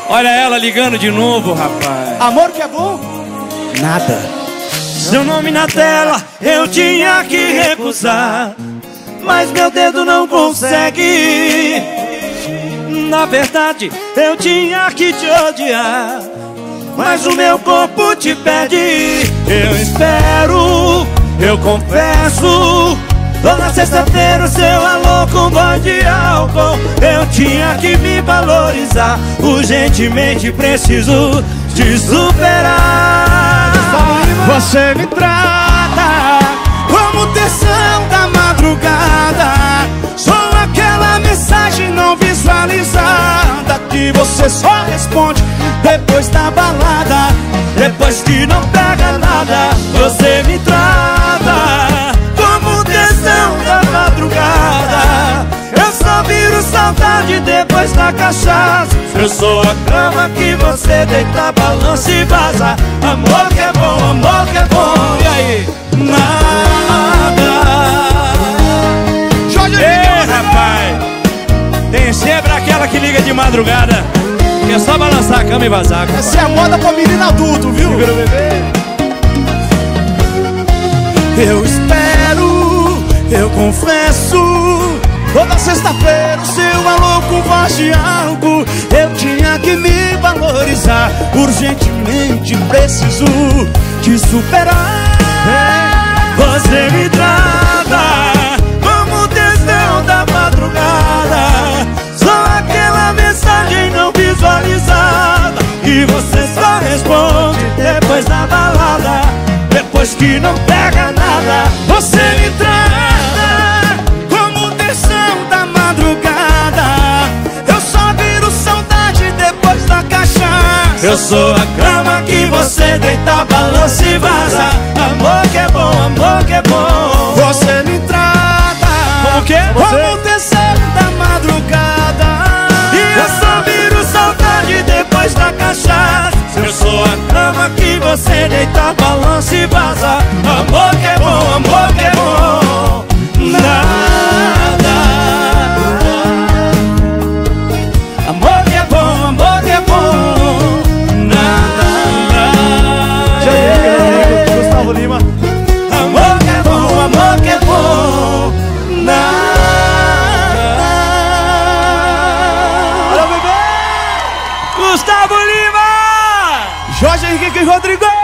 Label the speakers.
Speaker 1: Olha ela ligando de novo, rapaz.
Speaker 2: Amor que é bom?
Speaker 1: Nada. Seu nome na tela eu tinha que recusar, mas meu dedo não consegue. Na verdade eu tinha que te odiar, mas o meu corpo te pede. Eu espero, eu confesso, toda sexta-feira o seu alô com gole de álcool. Eu tinha que me valorizar, urgentemente preciso te superar.
Speaker 2: Você me trata como tensão da madrugada. Sou aquela mensagem não visualizada que você só responde depois da balada,
Speaker 1: depois que não pega nada. Você me trata como tensão da madrugada. Eu só viro saudade depois da cachaça. Eu sou a cama que você deita, balança e vaza. Amor que é bom, amor que é bom. E aí? Nada. Ei, rapaz, tem sempre aquela que liga de madrugada, que é só balançar a cama e vazar. Compadre.
Speaker 2: Essa é a moda pra menino adulto, viu?
Speaker 1: Segura o bebê.
Speaker 2: Eu espero, eu confesso, toda sexta-feira o seu alô com voz de álcool. Eu tinha que me valorizar, urgentemente preciso te superar.
Speaker 1: Você me trata como tensão da madrugada. Só aquela mensagem não visualizada que você só responde depois da balada, depois que não pega nada.
Speaker 2: Você me trata como tensão da madrugada. Eu só viro saudade depois da cachaça.
Speaker 1: Eu sou a cama que você deita, balança e vaza. Amor que é bom, amor que é bom.
Speaker 2: Você me trata
Speaker 1: como que?
Speaker 2: Como tensão da madrugada.
Speaker 1: E eu só viro saudade depois da cachaça. Eu sou a cama que você deita, balança e vaza. Amor que é bom, amor que é bom. Nada. Amor que é bom, amor que é bom. Nada.
Speaker 2: Gustavo Lima.
Speaker 1: Amor que é bom, amor que é bom. Nada.
Speaker 2: Olha, bebê!
Speaker 1: Gustavo Lima!
Speaker 2: Jorge Henrique Rodrigo!